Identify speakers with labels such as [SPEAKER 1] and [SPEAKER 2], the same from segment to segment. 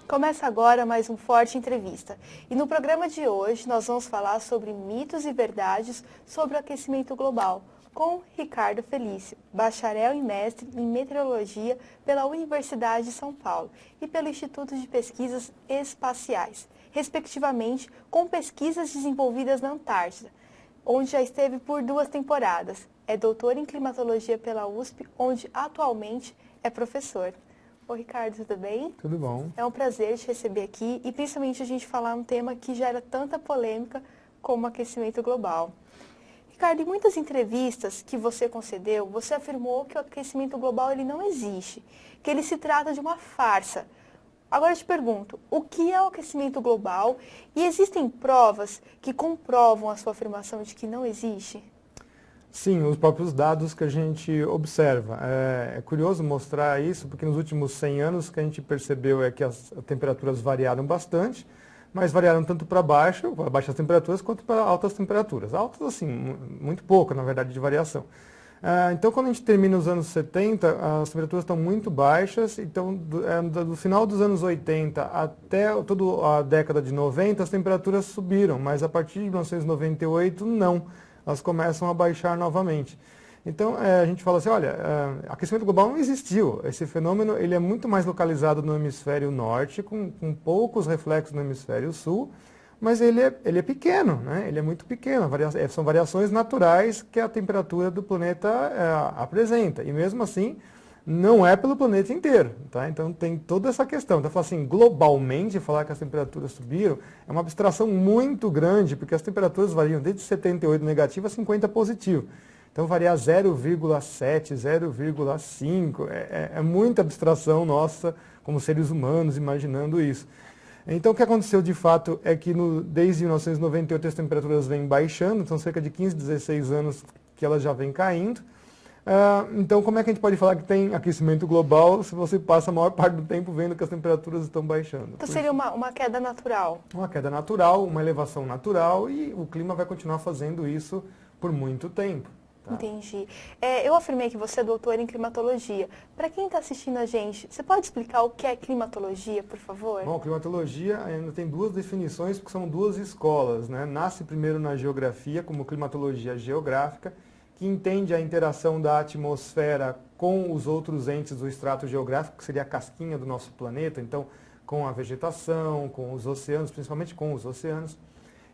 [SPEAKER 1] Começa agora mais um Forte Entrevista. E no programa de hoje nós vamos falar sobre mitos e verdades sobre o aquecimento global, com Ricardo Felício, bacharel e mestre em meteorologia pela Universidade de São Paulo e pelo Instituto de Pesquisas Espaciais, respectivamente com pesquisas desenvolvidas na Antártida, onde já esteve por 2 temporadas. É doutor em climatologia pela USP, onde atualmente é professor. Oi, Ricardo, tudo bem?
[SPEAKER 2] Tudo bom.
[SPEAKER 1] É um prazer te receber aqui e principalmente a gente falar um tema que gera tanta polêmica como o aquecimento global. Ricardo, em muitas entrevistas que você concedeu, você afirmou que o aquecimento global ele não existe, que ele se trata de uma farsa. Agora eu te pergunto, o que é o aquecimento global e existem provas que comprovam a sua afirmação de que não existe?
[SPEAKER 2] Sim, os próprios dados que a gente observa. É curioso mostrar isso, porque nos últimos 100 anos o que a gente percebeu é que as temperaturas variaram bastante, mas variaram tanto para baixas temperaturas, quanto para altas temperaturas. Altas, assim, muito pouco, na verdade, de variação. Então, quando a gente termina os anos 70, as temperaturas estão muito baixas, então, do final dos anos 80 até toda a década de 90, as temperaturas subiram, mas a partir de 1998, não. Elas começam a baixar novamente. Então, a gente fala assim, olha, aquecimento global não existiu. Esse fenômeno ele é muito mais localizado no hemisfério norte, com poucos reflexos no hemisfério sul, mas ele é pequeno, né? Ele é muito pequeno. São variações naturais que a temperatura do planeta apresenta. E mesmo assim, não é pelo planeta inteiro, tá? Então tem toda essa questão. Então, falar assim, globalmente, falar que as temperaturas subiram é uma abstração muito grande, porque as temperaturas variam desde 78 negativo a 50 positivo. Então variar 0,7, 0,5 é muita abstração nossa como seres humanos imaginando isso. Então o que aconteceu de fato é que desde 1998 as temperaturas vêm baixando, são cerca de 15, 16 anos que elas já vêm caindo. Então, como é que a gente pode falar que tem aquecimento global se você passa a maior parte do tempo vendo que as temperaturas estão baixando?
[SPEAKER 1] Então seria uma queda natural?
[SPEAKER 2] Uma queda natural, uma elevação natural e o clima vai continuar fazendo isso por muito tempo. Tá?
[SPEAKER 1] Entendi. Eu afirmei que você é doutor em climatologia. Para quem está assistindo a gente, você pode explicar o que é climatologia, por favor?
[SPEAKER 2] Bom, climatologia ainda tem 2 definições, porque são 2 escolas, né? Nasce primeiro na geografia, como climatologia geográfica, que entende a interação da atmosfera com os outros entes do estrato geográfico, que seria a casquinha do nosso planeta, então com a vegetação, com os oceanos, principalmente com os oceanos.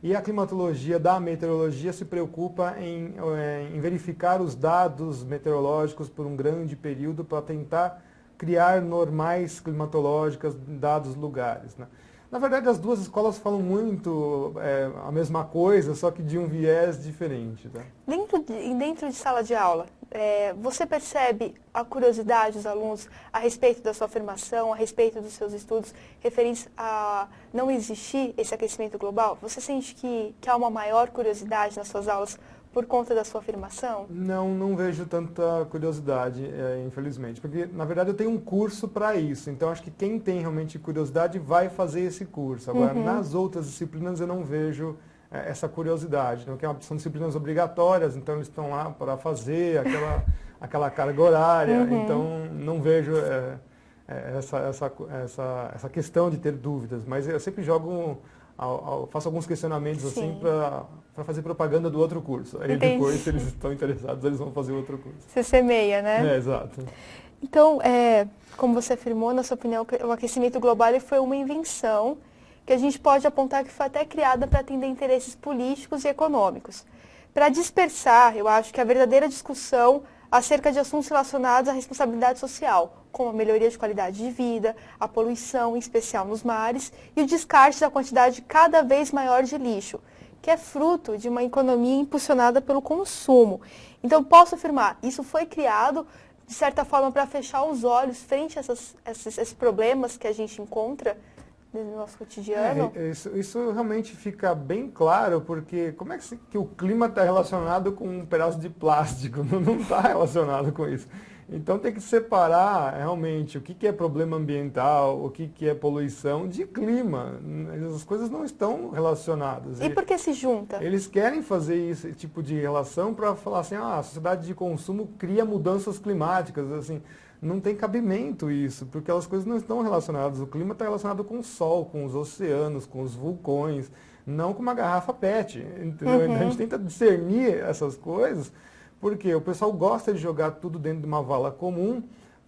[SPEAKER 2] E a climatologia da meteorologia se preocupa em verificar os dados meteorológicos por um grande período para tentar criar normais climatológicas em dados lugares, né? Na verdade, as 2 escolas falam muito a mesma coisa, só que de um viés diferente. Tá?
[SPEAKER 1] Dentro de sala de aula, você percebe a curiosidade dos alunos a respeito da sua afirmação, a respeito dos seus estudos referentes a não existir esse aquecimento global? Você sente que há uma maior curiosidade nas suas aulas por conta da sua afirmação?
[SPEAKER 2] Não vejo tanta curiosidade, infelizmente, porque na verdade eu tenho um curso para isso, então acho que quem tem realmente curiosidade vai fazer esse curso. Agora, nas outras disciplinas eu não vejo essa curiosidade, né? Que são disciplinas obrigatórias, então eles estão lá para fazer aquela carga horária, então não vejo essa questão de ter dúvidas, mas eu sempre faço alguns questionamentos assim para fazer propaganda do outro curso. Aí depois, se eles estão interessados, eles vão fazer outro curso.
[SPEAKER 1] Você semeia, né?
[SPEAKER 2] Exato.
[SPEAKER 1] Então, como você afirmou, na sua opinião, o aquecimento global ele foi uma invenção que a gente pode apontar que foi até criada para atender interesses políticos e econômicos. Para dispersar, eu acho que a verdadeira discussão acerca de assuntos relacionados à responsabilidade social, como a melhoria de qualidade de vida, a poluição, em especial nos mares, e o descarte da quantidade cada vez maior de lixo, que é fruto de uma economia impulsionada pelo consumo. Então, posso afirmar, isso foi criado, de certa forma, para fechar os olhos frente a esses problemas que a gente encontra no nosso cotidiano?
[SPEAKER 2] Isso realmente fica bem claro, porque como é que o clima está relacionado com um pedaço de plástico? Não está relacionado com isso. Então tem que separar realmente o que é problema ambiental, o que é poluição de clima. As coisas não estão relacionadas.
[SPEAKER 1] E por que se junta?
[SPEAKER 2] Eles querem fazer esse tipo de relação para falar assim, a sociedade de consumo cria mudanças climáticas. Assim, não tem cabimento isso, porque as coisas não estão relacionadas. O clima está relacionado com o sol, com os oceanos, com os vulcões, não com uma garrafa PET, entendeu? A gente tenta discernir essas coisas, porque o pessoal gosta de jogar tudo dentro de uma vala comum,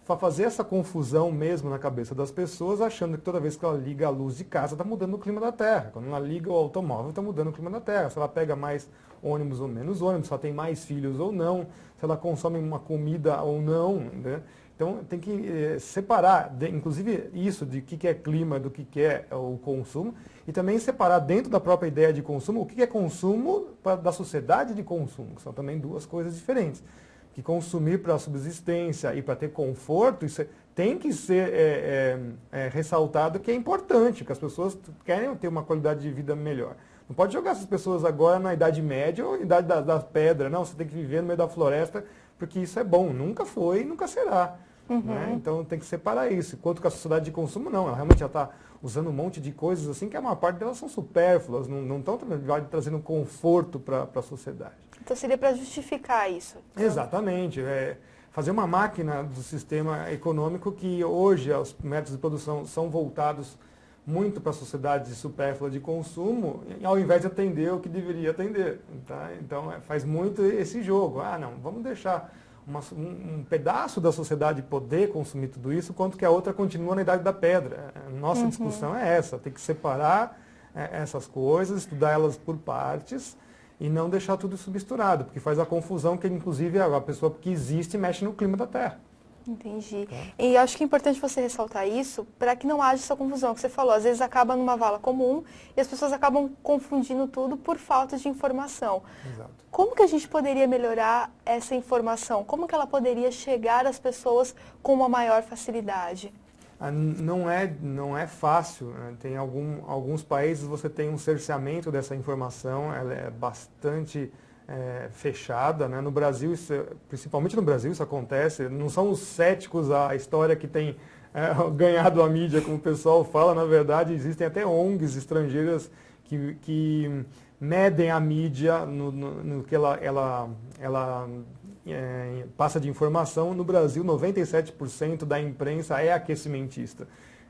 [SPEAKER 2] para fazer essa confusão mesmo na cabeça das pessoas, achando que toda vez que ela liga a luz de casa, está mudando o clima da Terra. Quando ela liga o automóvel, está mudando o clima da Terra. Se ela pega mais ônibus ou menos ônibus, se ela tem mais filhos ou não, se ela consome uma comida ou não, né? Então tem que separar, inclusive isso de o que é clima do que é o consumo, e também separar dentro da própria ideia de consumo o que é consumo da sociedade de consumo, que são também duas coisas diferentes. Que consumir para subsistência e para ter conforto, isso tem que ser ressaltado que é importante, que as pessoas querem ter uma qualidade de vida melhor. Não pode jogar essas pessoas agora na Idade Média ou na Idade da Pedra, não, você tem que viver no meio da floresta, porque isso é bom, nunca foi e nunca será. Né? Então tem que separar isso. Enquanto que a sociedade de consumo não, ela realmente já está usando um monte de coisas assim, que a maior parte delas são supérfluas, não estão trazendo conforto para a sociedade.
[SPEAKER 1] Então seria para justificar isso.
[SPEAKER 2] Exatamente. Fazer uma máquina do sistema econômico que hoje os métodos de produção são voltados muito para a sociedade supérflua de consumo, ao invés de atender o que deveria atender. Tá? Então faz muito esse jogo. Não, vamos deixar um pedaço da sociedade poder consumir tudo isso, enquanto que a outra continua na Idade da Pedra. Nossa discussão é essa, tem que separar essas coisas, estudar elas por partes, e não deixar tudo isso misturado, porque faz a confusão que, inclusive, a pessoa que existe mexe no clima da Terra.
[SPEAKER 1] Entendi. Tá. E acho que é importante você ressaltar isso para que não haja essa confusão que você falou. Às vezes acaba numa vala comum e as pessoas acabam confundindo tudo por falta de informação.
[SPEAKER 2] Exato.
[SPEAKER 1] Como que a gente poderia melhorar essa informação? Como que ela poderia chegar às pessoas com uma maior facilidade?
[SPEAKER 2] Não é fácil, né? Tem alguns países você tem um cerceamento dessa informação, ela é bastante fechada, né? No Brasil, principalmente no Brasil isso acontece, não são os céticos a história que tem ganhado a mídia, como o pessoal fala, na verdade existem até ONGs estrangeiras que medem a mídia no que ela passa de informação. No Brasil, 97% da imprensa é aquecimentista.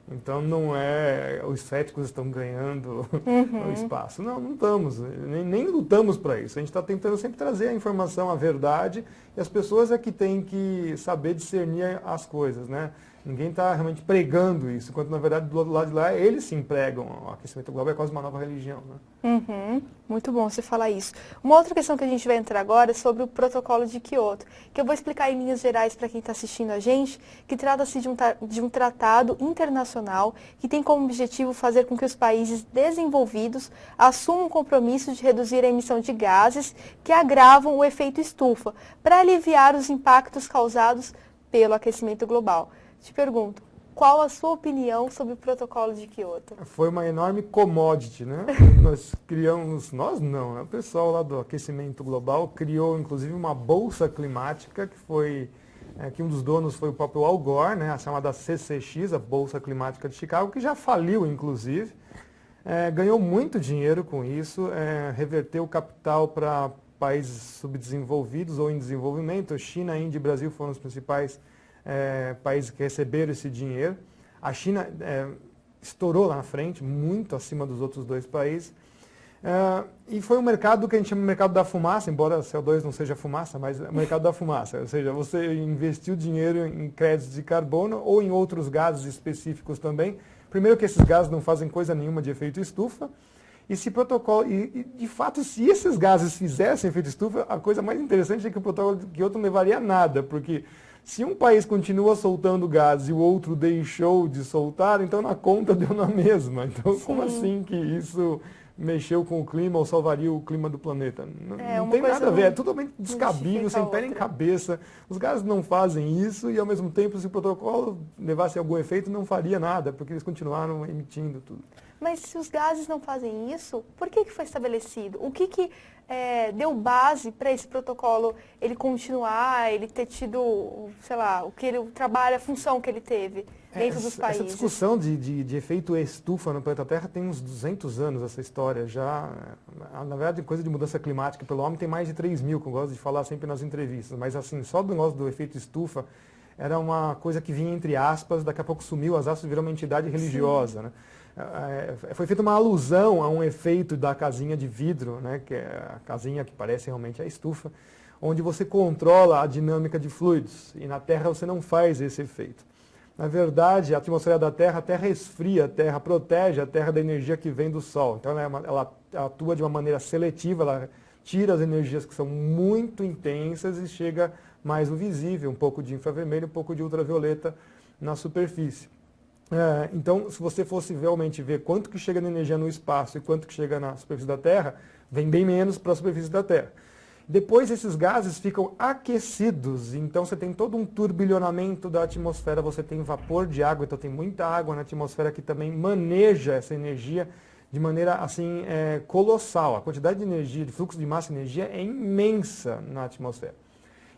[SPEAKER 2] Então, não é os céticos estão ganhando o espaço. Não estamos, nem lutamos para isso. A gente está tentando sempre trazer a informação, a verdade, e as pessoas é que têm que saber discernir as coisas, né? Ninguém está realmente pregando isso, enquanto, na verdade, do lado de lá, eles se empregam. O aquecimento global é quase uma nova religião, né?
[SPEAKER 1] Muito bom você falar isso. Uma outra questão que a gente vai entrar agora é sobre o protocolo de Kyoto, que eu vou explicar em linhas gerais para quem está assistindo a gente, que trata-se de um tratado internacional que tem como objetivo fazer com que os países desenvolvidos assumam o compromisso de reduzir a emissão de gases que agravam o efeito estufa, para aliviar os impactos causados pelo aquecimento global. Te pergunto, qual a sua opinião sobre o protocolo de Kyoto?
[SPEAKER 2] Foi uma enorme commodity, né? Nós não, né? O pessoal lá do aquecimento global criou inclusive uma bolsa climática que um dos donos foi o próprio Al Gore, né? A chamada CCX, a Bolsa Climática de Chicago, que já faliu inclusive, ganhou muito dinheiro com isso, reverteu o capital para países subdesenvolvidos ou em desenvolvimento. China, Índia e Brasil foram os principais países que receberam esse dinheiro. A China estourou lá na frente, muito acima dos outros dois países. E foi um mercado que a gente chama de mercado da fumaça, embora CO2 não seja fumaça, mas é o mercado da fumaça. Ou seja, você investiu dinheiro em créditos de carbono ou em outros gases específicos também. Primeiro que esses gases não fazem coisa nenhuma de efeito estufa. E de fato, se esses gases fizessem efeito estufa, a coisa mais interessante é que o protocolo de Kyoto não levaria a nada, porque se um país continua soltando gases e o outro deixou de soltar, então na conta deu na mesma. Então, como assim que isso mexeu com o clima ou salvaria o clima do planeta? Não tem nada a ver, é totalmente descabível, sem pé nem cabeça. Os gases não fazem isso e, ao mesmo tempo, se o protocolo levasse algum efeito, não faria nada, porque eles continuaram emitindo tudo.
[SPEAKER 1] Mas se os gases não fazem isso, por que foi estabelecido? O que deu base para esse protocolo ele continuar, ele ter tido, sei lá, o trabalho, a função que ele teve dentro dos países?
[SPEAKER 2] Essa discussão de efeito estufa no planeta Terra tem uns 200 anos, essa história já. Na verdade, coisa de mudança climática pelo homem tem mais de 3.000, que eu gosto de falar sempre nas entrevistas. Mas assim, só do negócio do efeito estufa, era uma coisa que vinha entre aspas, daqui a pouco sumiu, as aspas virou uma entidade religiosa, né? Foi feita uma alusão a um efeito da casinha de vidro, né, que é a casinha que parece realmente a estufa, onde você controla a dinâmica de fluidos, e na Terra você não faz esse efeito. Na verdade, a atmosfera da Terra, a Terra esfria a Terra, protege a Terra da energia que vem do Sol. Então ela atua de uma maneira seletiva, ela tira as energias que são muito intensas e chega mais no visível, um pouco de infravermelho, um pouco de ultravioleta na superfície. Então, se você fosse realmente ver quanto que chega de energia no espaço e quanto que chega na superfície da Terra, vem bem menos para a superfície da Terra. Depois esses gases ficam aquecidos, então você tem todo um turbilhonamento da atmosfera, você tem vapor de água, então tem muita água na atmosfera que também maneja essa energia de maneira assim colossal. A quantidade de energia, de fluxo de massa e energia é imensa na atmosfera.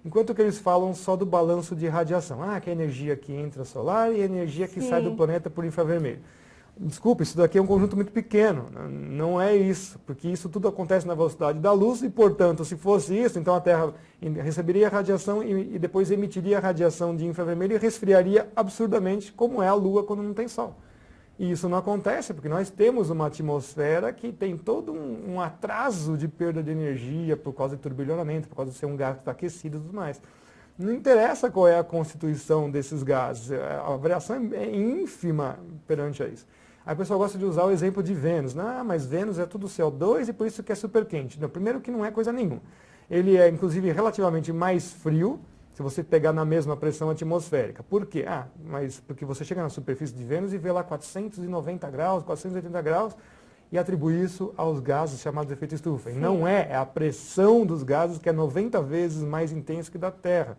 [SPEAKER 2] Enquanto que eles falam só do balanço de radiação. Que é a energia que entra solar e a energia que sai do planeta por infravermelho. Desculpa, isso daqui é um conjunto muito pequeno. Não é isso, porque isso tudo acontece na velocidade da luz e, portanto, se fosse isso, então a Terra receberia radiação e depois emitiria radiação de infravermelho e resfriaria absurdamente, como é a Lua quando não tem Sol. E isso não acontece porque nós temos uma atmosfera que tem todo um atraso de perda de energia por causa de turbilhonamento, por causa de ser um gás que está aquecido e tudo mais. Não interessa qual é a constituição desses gases, a variação é ínfima perante a isso. Aí o pessoal gosta de usar o exemplo de Vênus. Mas Vênus é tudo CO2 e por isso que é super quente. Não, primeiro que não é coisa nenhuma. Ele é, inclusive, relativamente mais frio, se você pegar na mesma pressão atmosférica. Por quê? Mas porque você chega na superfície de Vênus e vê lá 490 graus, 480 graus, e atribui isso aos gases chamados de efeito estufa. E não é a pressão dos gases que é 90 vezes mais intensa que da Terra.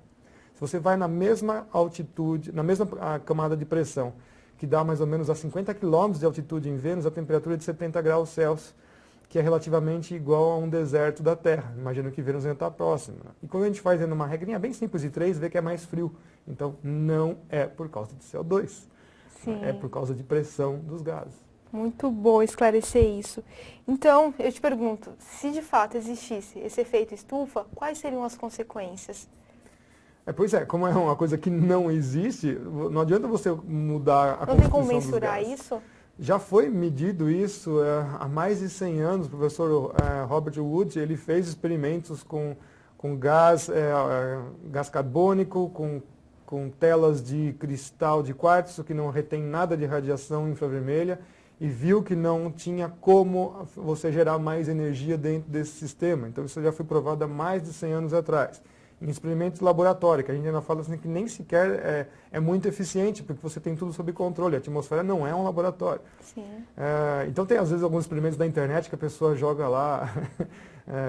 [SPEAKER 2] Se você vai na mesma altitude, na mesma camada de pressão, que dá mais ou menos a 50 km de altitude em Vênus, a temperatura é de 70 graus Celsius, que é relativamente igual a um deserto da Terra. Imagino que Vênus vai estar próximo. E quando a gente faz uma regrinha bem simples de 3, vê que é mais frio. Então, não é por causa de CO2.
[SPEAKER 1] Sim.
[SPEAKER 2] É por causa de pressão dos gases.
[SPEAKER 1] Muito bom esclarecer isso. Então, eu te pergunto, se de fato existisse esse efeito estufa, quais seriam as consequências?
[SPEAKER 2] Pois é, como é uma coisa que não existe, não adianta você mudar a
[SPEAKER 1] Não tem como
[SPEAKER 2] constituição dos
[SPEAKER 1] mensurar
[SPEAKER 2] gases.
[SPEAKER 1] isso?
[SPEAKER 2] Já foi medido isso há mais de 100 anos. O professor Robert Wood ele fez experimentos com gás carbônico, com telas de cristal de quartzo que não retém nada de radiação infravermelha e viu que não tinha como você gerar mais energia dentro desse sistema. Então isso já foi provado há mais de 100 anos atrás. Em experimentos laboratórios, que a gente ainda fala assim que nem sequer é muito eficiente, porque você tem tudo sob controle. A atmosfera não é um laboratório.
[SPEAKER 1] Sim.
[SPEAKER 2] Então tem às vezes alguns experimentos da internet que a pessoa joga lá,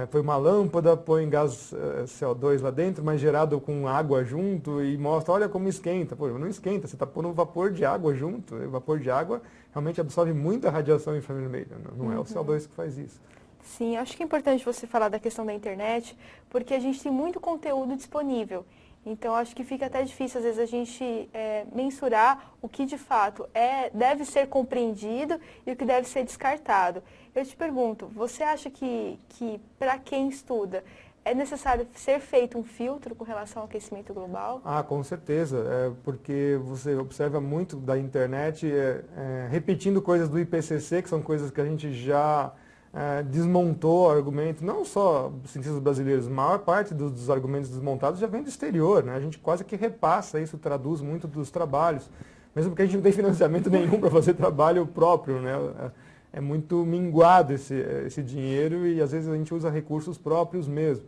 [SPEAKER 2] põe uma lâmpada, põe gás CO2 lá dentro, mas gerado com água junto e mostra, olha como esquenta. Pô, não esquenta, você está pondo vapor de água junto. O vapor de água realmente absorve muita radiação infravermelha. Não é o CO2 que faz isso.
[SPEAKER 1] Sim, acho que é importante você falar da questão da internet, porque a gente tem muito conteúdo disponível. Então, acho que fica até difícil, às vezes, a gente mensurar o que, de fato, deve ser compreendido e o que deve ser descartado. Eu te pergunto, você acha que para quem estuda, é necessário ser feito um filtro com relação ao aquecimento global?
[SPEAKER 2] Com certeza, porque você observa muito da internet repetindo coisas do IPCC, que são coisas que a gente já desmontou argumentos, não só cientistas brasileiros, a maior parte dos argumentos desmontados já vem do exterior, né? A gente quase que repassa isso, traduz muito dos trabalhos, mesmo porque a gente não tem financiamento nenhum para fazer trabalho próprio, né? É muito minguado esse dinheiro e às vezes a gente usa recursos próprios mesmo.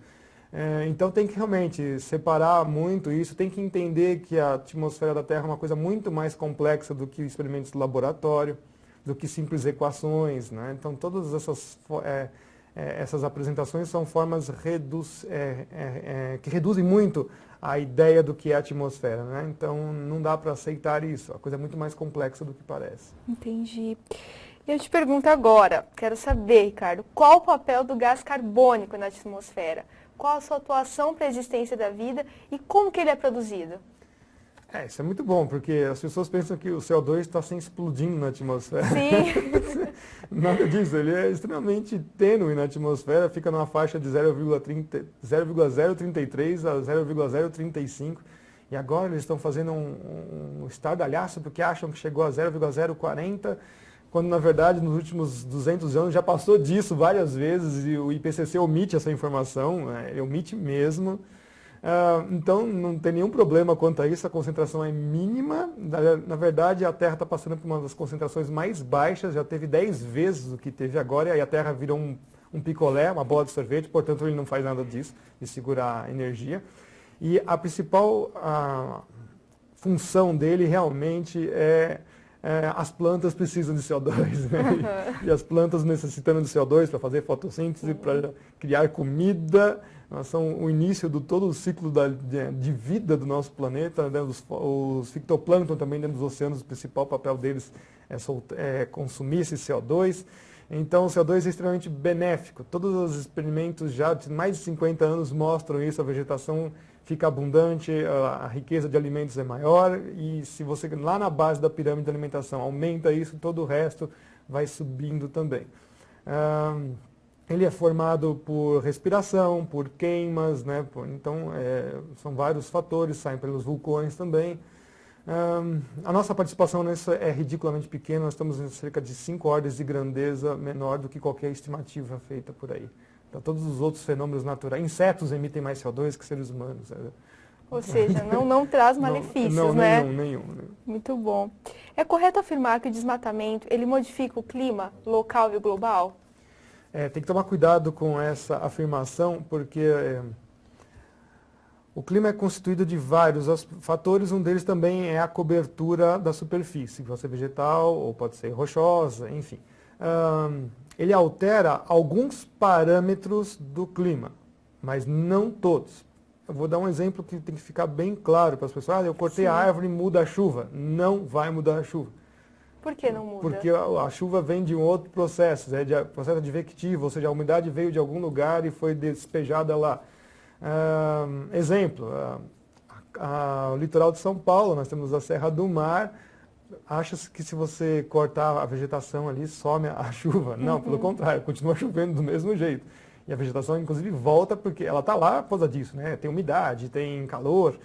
[SPEAKER 2] Então tem que realmente separar muito isso, tem que entender que a atmosfera da Terra é uma coisa muito mais complexa do que experimentos de laboratório, do que simples equações, né? Então todas essas apresentações são formas que reduzem muito a ideia do que é a atmosfera, né? Então não dá para aceitar isso, a coisa é muito mais complexa do que parece.
[SPEAKER 1] Entendi. Eu te pergunto agora, quero saber, Ricardo, qual o papel do gás carbônico na atmosfera? Qual a sua atuação para a existência da vida e como que ele é produzido?
[SPEAKER 2] Isso é muito bom, porque as pessoas pensam que o CO2 está sempre explodindo na atmosfera.
[SPEAKER 1] Sim.
[SPEAKER 2] Nada disso, ele é extremamente tênue na atmosfera, fica numa faixa de 0,033 a 0,035, E agora eles estão fazendo um estardalhaço porque acham que chegou a 0,040, quando na verdade nos últimos 200 anos já passou disso várias vezes e o IPCC omite essa informação, ele omite mesmo. Então não tem nenhum problema quanto a isso, a concentração é mínima. Na verdade, a Terra está passando por uma das concentrações mais baixas, já teve 10 vezes o que teve agora, e aí a Terra virou um picolé, uma bola de sorvete, portanto ele não faz nada disso, de segurar a energia. E a principal função dele realmente as plantas precisam de CO2, né? E as plantas necessitando de CO2 para fazer fotossíntese, para criar comida, são o início de todo o ciclo de vida do nosso planeta, né? Os fitoplâncton também dentro dos oceanos, o principal papel deles é consumir esse CO2. Então o CO2 é extremamente benéfico. Todos os experimentos já de mais de 50 anos mostram isso, a vegetação fica abundante, a riqueza de alimentos é maior e se você lá na base da pirâmide de alimentação aumenta isso, todo o resto vai subindo também. Ele é formado por respiração, por queimas, né? Então são vários fatores, saem pelos vulcões também. A nossa participação nisso é ridiculamente pequena, nós estamos em cerca de 5 ordens de grandeza menor do que qualquer estimativa feita por aí. Então, todos os outros fenômenos naturais, insetos emitem mais CO2 que seres humanos.
[SPEAKER 1] Ou seja, não traz malefícios,
[SPEAKER 2] não,
[SPEAKER 1] né?
[SPEAKER 2] Nenhum.
[SPEAKER 1] Muito bom. É correto afirmar que o desmatamento, ele modifica o clima local e global?
[SPEAKER 2] Tem que tomar cuidado com essa afirmação, porque o clima é constituído de vários fatores, um deles também é a cobertura da superfície, pode ser vegetal ou pode ser rochosa, enfim. Ele altera alguns parâmetros do clima, mas não todos. Eu vou dar um exemplo que tem que ficar bem claro para as pessoas. Eu cortei a árvore e muda a chuva. Não vai mudar a chuva.
[SPEAKER 1] Por que não muda?
[SPEAKER 2] Porque a chuva vem de um outro processo, processo advectivo, ou seja, a umidade veio de algum lugar e foi despejada lá. Exemplo, o litoral de São Paulo, nós temos a Serra do Mar. Acha-se que se você cortar a vegetação ali, some a chuva. Não, pelo contrário, continua chovendo do mesmo jeito. E a vegetação, inclusive, volta porque ela está lá por causa disso, né? Tem umidade, tem calor.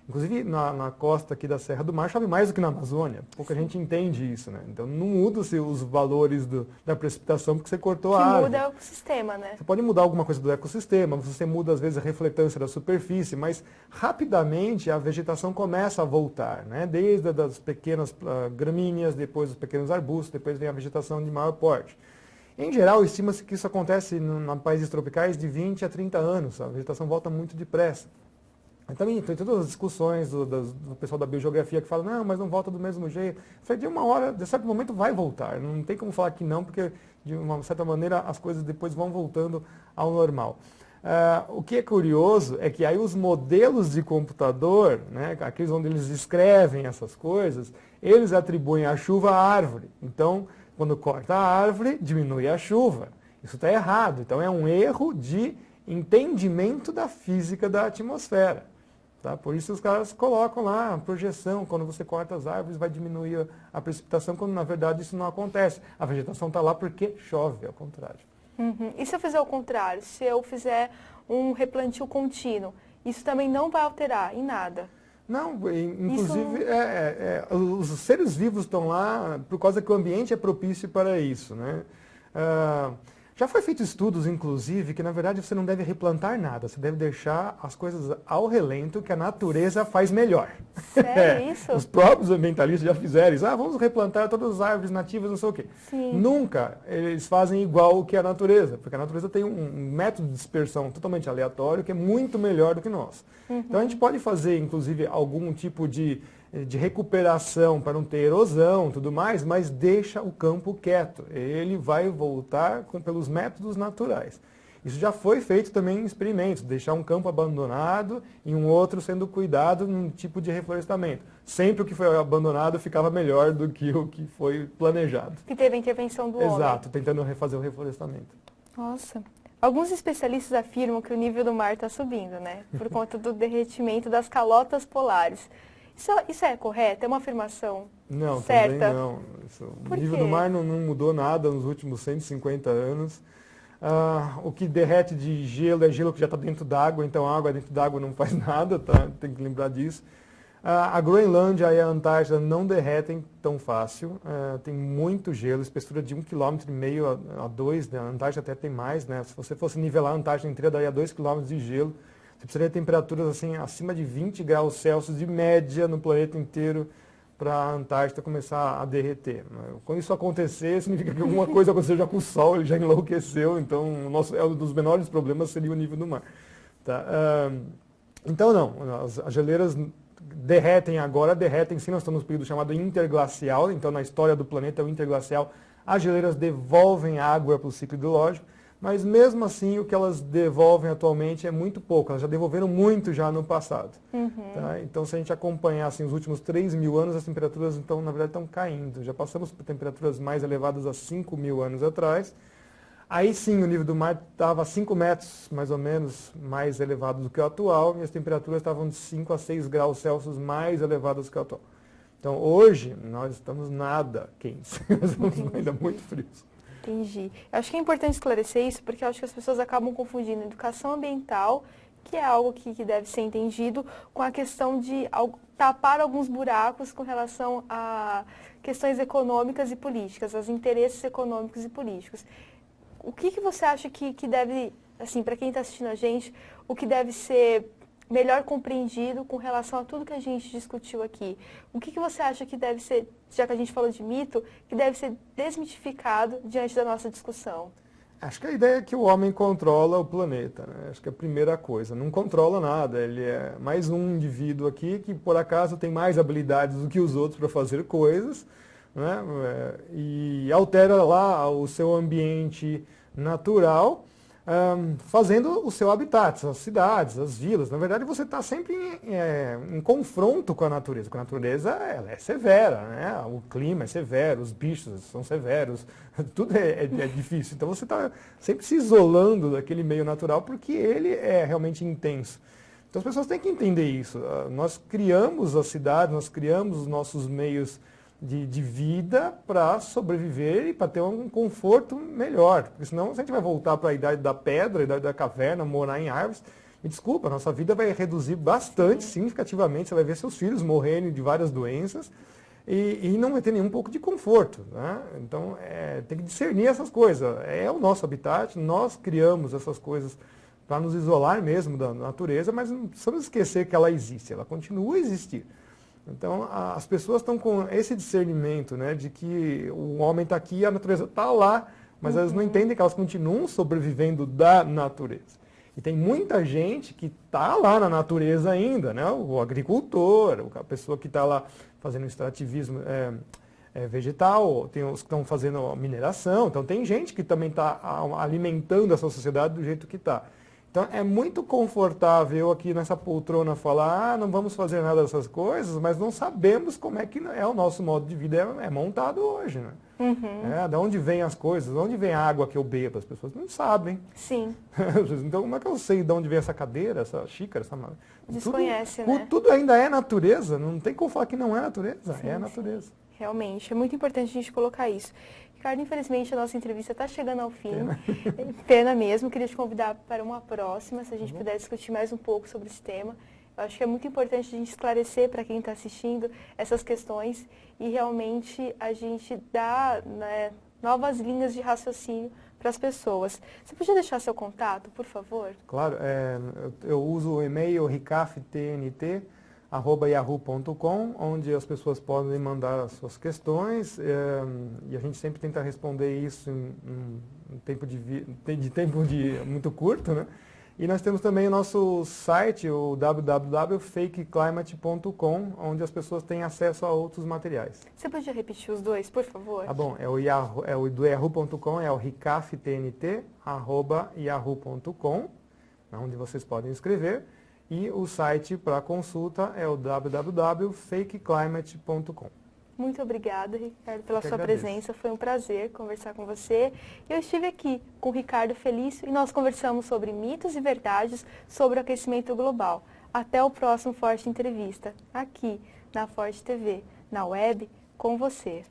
[SPEAKER 2] Inclusive, na costa aqui da Serra do Mar, chove mais do que na Amazônia. Pouca gente entende isso, né? Então, não muda-se os valores da precipitação porque você cortou a árvore.
[SPEAKER 1] Que muda o ecossistema, né?
[SPEAKER 2] Você pode mudar alguma coisa do ecossistema, você muda, às vezes, a refletância da superfície, mas, rapidamente, a vegetação começa a voltar, né? Desde as pequenas gramíneas, depois os pequenos arbustos, depois vem a vegetação de maior porte. Em geral, estima-se que isso acontece em países tropicais de 20 a 30 anos. A vegetação volta muito depressa. Também tem todas as discussões do pessoal da biogeografia que fala, não, mas não volta do mesmo jeito. Eu falei, de uma hora, de certo momento vai voltar. Não tem como falar que não, porque de uma certa maneira as coisas depois vão voltando ao normal. O que é curioso é que aí os modelos de computador, né, aqueles onde eles escrevem essas coisas, eles atribuem a chuva à árvore. Então, quando corta a árvore, diminui a chuva. Isso está errado. Então, é um erro de entendimento da física da atmosfera. Tá? Por isso os caras colocam lá a projeção, quando você corta as árvores vai diminuir a precipitação, quando na verdade isso não acontece. A vegetação está lá porque chove, ao contrário.
[SPEAKER 1] E se eu fizer o contrário? Se eu fizer um replantio contínuo, isso também não vai alterar em nada?
[SPEAKER 2] Não, inclusive os seres vivos estão lá por causa que o ambiente é propício para isso, né? Já foi feito estudos, inclusive, que na verdade você não deve replantar nada, você deve deixar as coisas ao relento que a natureza faz melhor.
[SPEAKER 1] Sério isso?
[SPEAKER 2] Os próprios ambientalistas já fizeram isso. Vamos replantar todas as árvores nativas, não sei o quê.
[SPEAKER 1] Sim.
[SPEAKER 2] Nunca eles fazem igual o que a natureza, porque a natureza tem um método de dispersão totalmente aleatório que é muito melhor do que nós. Então a gente pode fazer, inclusive, algum tipo de recuperação para não ter erosão e tudo mais, mas deixa o campo quieto. Ele vai voltar pelos métodos naturais. Isso já foi feito também em experimentos, deixar um campo abandonado e um outro sendo cuidado num tipo de reflorestamento. Sempre o que foi abandonado ficava melhor do que o que foi planejado.
[SPEAKER 1] Que teve a intervenção do homem.
[SPEAKER 2] Exato, tentando refazer o reflorestamento.
[SPEAKER 1] Nossa. Alguns especialistas afirmam que o nível do mar está subindo, né? Por conta do derretimento das calotas polares. Isso é correto? É uma afirmação
[SPEAKER 2] não,
[SPEAKER 1] certa?
[SPEAKER 2] Também não. O nível do mar não mudou nada nos últimos 150 anos. O que derrete de gelo é gelo que já está dentro d'água, então a água dentro d'água não faz nada, tá? Tem que lembrar disso. A Groenlândia e a Antártida não derretem tão fácil, tem muito gelo, espessura de 1,5 km a 2, né? A Antártida até tem mais, né? Se você fosse nivelar a Antártida inteira, daria 2 km de gelo. Você precisaria de temperaturas assim, acima de 20 graus Celsius de média no planeta inteiro para a Antártida começar a derreter. Quando isso acontecer, significa que alguma coisa aconteceu já com o Sol, ele já enlouqueceu, então um dos menores problemas seria o nível do mar. Tá? Então não, as geleiras derretem agora, derretem sim, nós estamos no período chamado interglacial, então na história do planeta, o interglacial, as geleiras devolvem água para o ciclo hidrológico, mas mesmo assim o que elas devolvem atualmente é muito pouco, elas já devolveram muito já no passado. Tá? Então se a gente acompanhar assim, os últimos 3.000 anos, as temperaturas então na verdade estão caindo, já passamos por temperaturas mais elevadas há 5.000 anos atrás. Aí sim o nível do mar estava 5 metros mais ou menos mais elevado do que o atual e as temperaturas estavam de 5 a 6 graus Celsius mais elevadas do que o atual. Então hoje nós estamos nada quentes, nós estamos ainda muito frios.
[SPEAKER 1] Entendi. Eu acho que é importante esclarecer isso, porque eu acho que as pessoas acabam confundindo educação ambiental, que é algo que deve ser entendido, com a questão de tapar alguns buracos com relação a questões econômicas e políticas, aos interesses econômicos e políticos. O que você acha que deve, assim, para quem está assistindo a gente, o que deve ser melhor compreendido com relação a tudo que a gente discutiu aqui? O que você acha que deve ser, já que a gente falou de mito, que deve ser desmitificado diante da nossa discussão?
[SPEAKER 2] Acho que a ideia é que o homem controla o planeta, né? Acho que é a primeira coisa. Não controla nada, ele é mais um indivíduo aqui que por acaso tem mais habilidades do que os outros para fazer coisas, né? E altera lá o seu ambiente natural, fazendo o seu habitat, as cidades, as vilas. Na verdade, você está sempre em confronto com a natureza. Com a natureza, ela é severa, né? O clima é severo, os bichos são severos, tudo é difícil. Então, você está sempre se isolando daquele meio natural porque ele é realmente intenso. Então, as pessoas têm que entender isso. Nós criamos a cidade, nós criamos os nossos meios de vida para sobreviver e para ter um conforto melhor. Porque senão a gente vai voltar para a idade da pedra, a idade da caverna, morar em árvores. Me desculpa, a nossa vida vai reduzir bastante, significativamente. Você vai ver seus filhos morrerem de várias doenças e não vai ter nenhum pouco de conforto. Né? Então, tem que discernir essas coisas. É o nosso habitat, nós criamos essas coisas para nos isolar mesmo da natureza, mas não precisamos esquecer que ela existe, ela continua a existir. Então, as pessoas estão com esse discernimento, né, de que o homem está aqui e a natureza está lá, mas elas não entendem que elas continuam sobrevivendo da natureza. E tem muita gente que está lá na natureza ainda, né, o agricultor, a pessoa que está lá fazendo extrativismo vegetal, tem os que estão fazendo mineração, então tem gente que também está alimentando essa sociedade do jeito que está. Então é muito confortável aqui nessa poltrona falar, não vamos fazer nada dessas coisas, mas não sabemos como é que é o nosso modo de vida é montado hoje, né? De onde vem as coisas, de onde vem a água que eu bebo, as pessoas não sabem.
[SPEAKER 1] Sim.
[SPEAKER 2] Então como é que eu sei de onde vem essa cadeira, essa xícara,
[SPEAKER 1] Desconhece, né?
[SPEAKER 2] Tudo ainda é natureza, não tem como falar que não é natureza, é natureza.
[SPEAKER 1] Sim. Realmente, é muito importante a gente colocar isso. Ricardo, infelizmente a nossa entrevista está chegando ao fim. Pena mesmo, queria te convidar para uma próxima, se a gente puder discutir mais um pouco sobre esse tema. Eu acho que é muito importante a gente esclarecer para quem está assistindo essas questões e realmente a gente dar, né, novas linhas de raciocínio para as pessoas. Você podia deixar seu contato, por favor?
[SPEAKER 2] Claro, eu uso o e-mail ricaftnt@yahoo.com, onde as pessoas podem mandar as suas questões e a gente sempre tenta responder isso em tempo muito curto, né? E nós temos também o nosso site, o www.fakeclimate.com, onde as pessoas têm acesso a outros materiais.
[SPEAKER 1] Você podia repetir os dois, por favor?
[SPEAKER 2] Ah, bom, o do yahoo.com, é o ricaftnt@yahoo.com, onde vocês podem escrever. E o site para consulta é o www.fakeclimate.com.
[SPEAKER 1] Muito obrigada, Ricardo, pela sua presença. Foi um prazer conversar com você. Eu estive aqui com o Ricardo Felício e nós conversamos sobre mitos e verdades sobre o aquecimento global. Até o próximo Forte Entrevista, aqui na Forte TV, na web, com você.